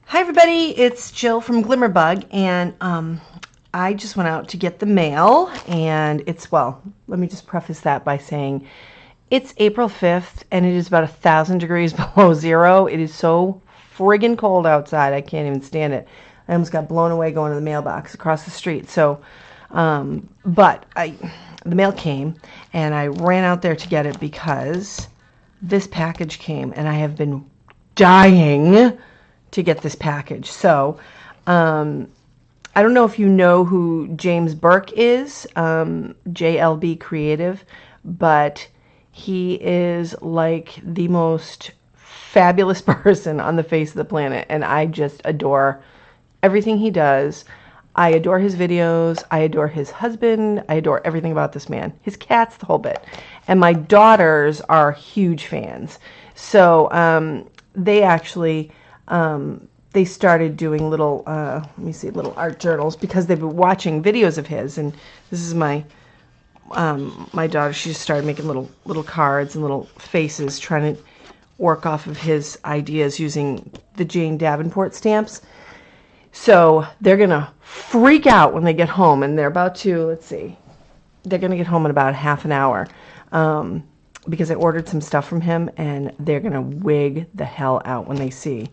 Hi everybody, it's Jill from Glimmerbug, and I just went out to get the mail, and well, let me just preface that by saying it's April 5th, and it is about 1,000 degrees below zero. It is so friggin' cold outside, I can't even stand it. I almost got blown away going to the mailbox across the street. So, but the mail came, and I ran out there to get it because this package came, and I have been dying to get this package. So I don't know if you know who James Burke is, JLB Creative, but he is like the most fabulous person on the face of the planet, and I just adore everything he does. I adore his videos, I adore his husband, I adore everything about this man. His cats, the whole bit. And my daughters are huge fans. So they actually they started doing little, little art journals because they've been watching videos of his. And this is my my daughter. She just started making little cards and little faces, trying to work off of his ideas using the Jane Davenport stamps. So they're gonna freak out when they get home, and they're about to, let's see, they're gonna get home in about half an hour. Because I ordered some stuff from him, and they're going to wig the hell out when they see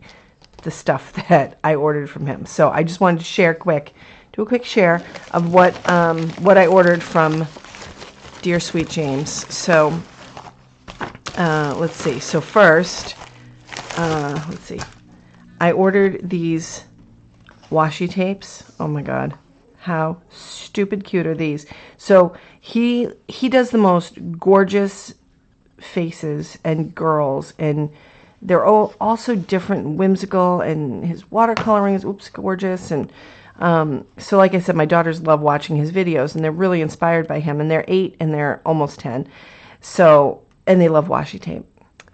the stuff that I ordered from him. So I just wanted to share do a quick share of what I ordered from Dear Sweet James. So let's see. So first, let's see. I ordered these washi tapes. Oh my God. How stupid cute are these? So he does the most gorgeous faces and girls, and they're all also different and whimsical, and his watercoloring is gorgeous. And so like I said, my daughters love watching his videos, and they're really inspired by him, and they're 8 and they're almost 10. So, and they love washi tape.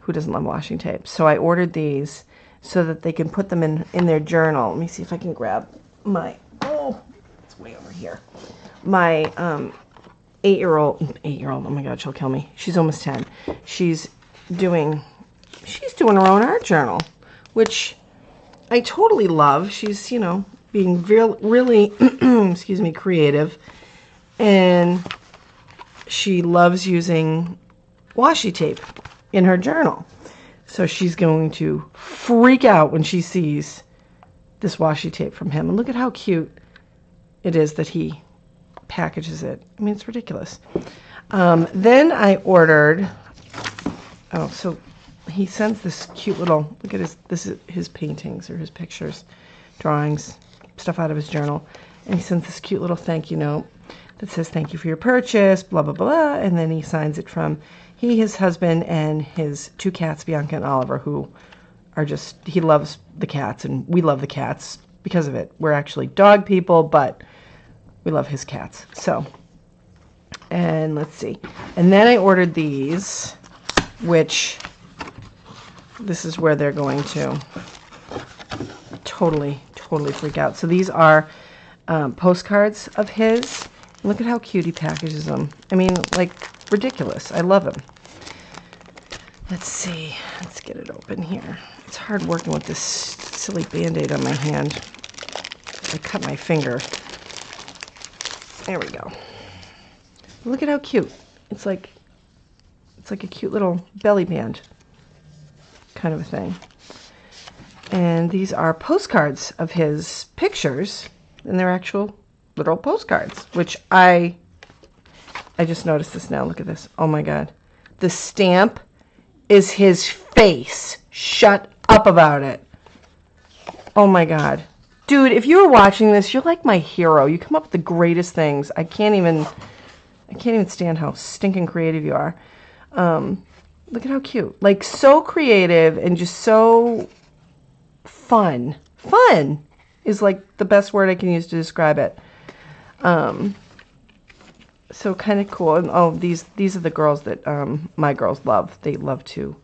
Who doesn't love washi tape? So I ordered these so that they can put them in their journal. Let me see if I can grab my, oh, it's way over here. My 8-year-old, oh my God, she'll kill me. She's almost 10. She's doing her own art journal, which I totally love. She's, being really, excuse me, creative. And she loves using washi tape in her journal. So she's going to freak out when she sees this washi tape from him. And look at how cute it is that he packages it. I mean, it's ridiculous. Then I ordered, so he sends this cute little, look at this is his paintings or his pictures, drawings, stuff out of his journal. And he sends this cute little thank you note that says, thank you for your purchase, blah, blah, blah. And then he signs it from his husband, and his 2 cats, Bianca and Oliver, who are just, he loves the cats, and we love the cats because of it. We're actually dog people, but we love his cats. So, and let's see. And then I ordered these, which this is where they're going to totally freak out. So these are postcards of his. Look at how cute he packages them. I mean, like, ridiculous. I love him. Let's see. Let's get it open here. It's hard working with this silly Band-Aid on my hand. I cut my finger. There we go. Look at how cute. It's like a cute little belly band kind of a thing. And these are postcards of his pictures, and they're actual literal postcards, which I just noticed this now. Look at this. Oh my God. The stamp is his face. Shut up about it. Oh my God. Dude, if you were watching this, you're like my hero. You come up with the greatest things. I can't even stand how stinking creative you are. Look at how cute. Like, so creative and just so fun. Fun is like the best word I can use to describe it. So kind of cool. And oh, these are the girls that my girls love. They love to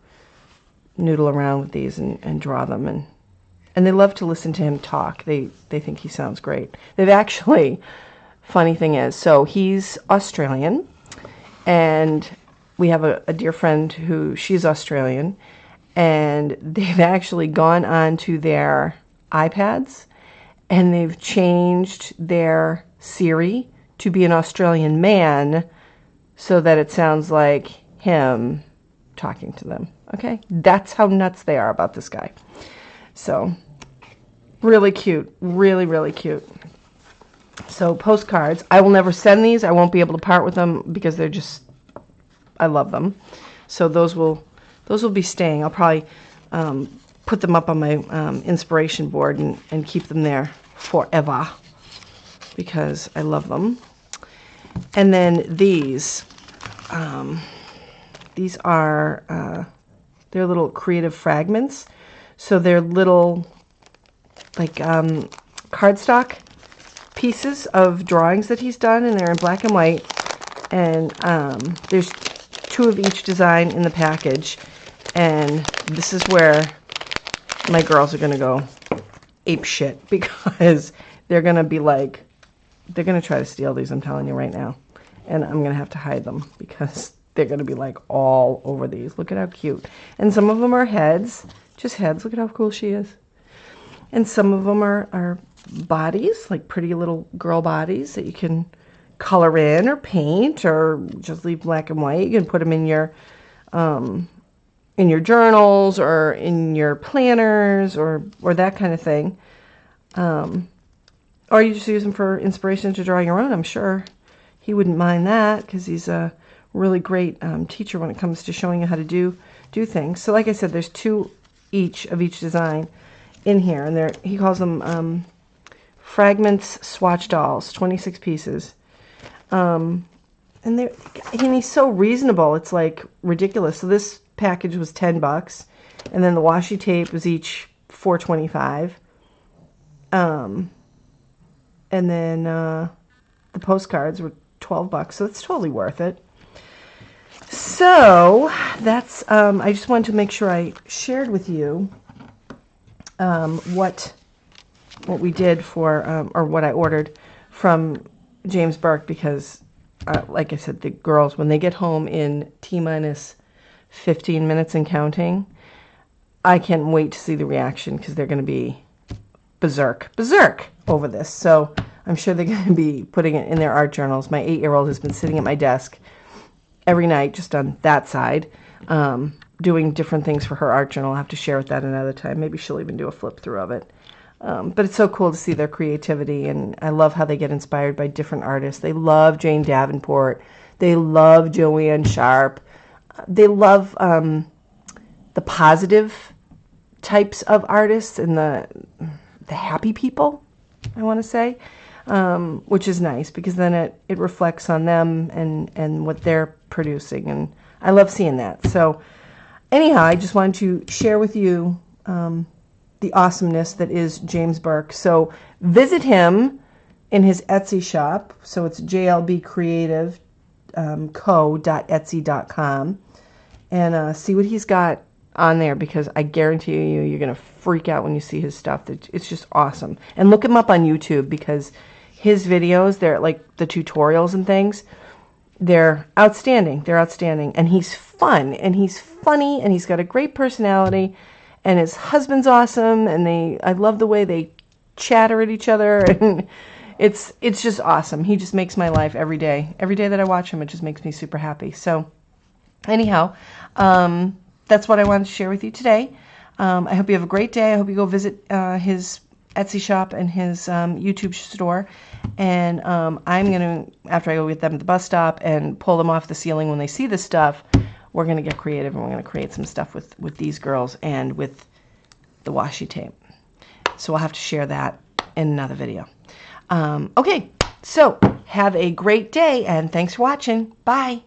noodle around with these and draw them, and they love to listen to him talk. They think he sounds great. They've actually, funny thing is, so he's Australian, and we have a dear friend who, she's Australian, and they've actually gone on to their iPads, and they've changed their Siri to be an Australian man so that it sounds like him talking to them. Okay? That's how nuts they are about this guy. So, really cute. Really, really cute. So, postcards. I will never send these. I won't be able to part with them because they're just, I love them. So those will be staying. I'll probably put them up on my inspiration board and keep them there forever because I love them. And then these are they're little creative fragments. So they're little like cardstock pieces of drawings that he's done, and they're in black and white. And there's 2 of each design in the package, and this is where my girls are going to go ape shit because they're going to be like, they're going to try to steal these, I'm telling you right now. And I'm going to have to hide them because they're going to be like all over these. Look at how cute. And some of them are heads, just heads. Look at how cool she is. And some of them are bodies, like pretty little girl bodies that you can color in or paint or just leave black and white. You can put them in your journals or in your planners or that kind of thing. Or you just use them for inspiration to draw your own. I'm sure he wouldn't mind that because he's a really great teacher when it comes to showing you how to do things. So like I said, there's 2 each of each design in here, and he calls them Fragments Swatch Dolls, 26 pieces. And he's so reasonable, it's like ridiculous. So this package was $10, and then the washi tape was each $4.25. And then the postcards were $12, so it's totally worth it. So that's I just wanted to make sure I shared with you what we did for or what I ordered from James Burke, because like I said, the girls, when they get home in T-minus 15 minutes and counting, I can't wait to see the reaction because they're going to be berserk over this. So I'm sure they're going to be putting it in their art journals. My 8-year-old has been sitting at my desk every night just on that side doing different things for her art journal. I'll have to share with that another time. Maybe she'll even do a flip through of it. But it's so cool to see their creativity, and I love how they get inspired by different artists. They love Jane Davenport. They love Joanne Sharp. They love the positive types of artists and the happy people, I want to say, which is nice because then it reflects on them and what they're producing, and I love seeing that. So anyhow, I just wanted to share with you the awesomeness that is James Burke. So visit him in his Etsy shop. So it's jlbcreativeco.etsy.com and see what he's got on there, because I guarantee you, you're going to freak out when you see his stuff. It's just awesome. And look him up on YouTube, because his videos, they're like the tutorials and things, they're outstanding. They're outstanding. And he's fun, and he's funny, and he's got a great personality, and his husband's awesome, and I love the way they chatter at each other, and it's just awesome. He just makes my life every day. Every day that I watch him, it just makes me super happy. So anyhow, that's what I wanted to share with you today. I hope you have a great day. I hope you go visit his Etsy shop and his YouTube store. And I'm going to, after I go get them at the bus stop and pull them off the ceiling when they see this stuff, we're going to get creative, and we're going to create some stuff with these girls and with the washi tape. So I'll have to share that in another video. Okay, so have a great day, and thanks for watching. Bye.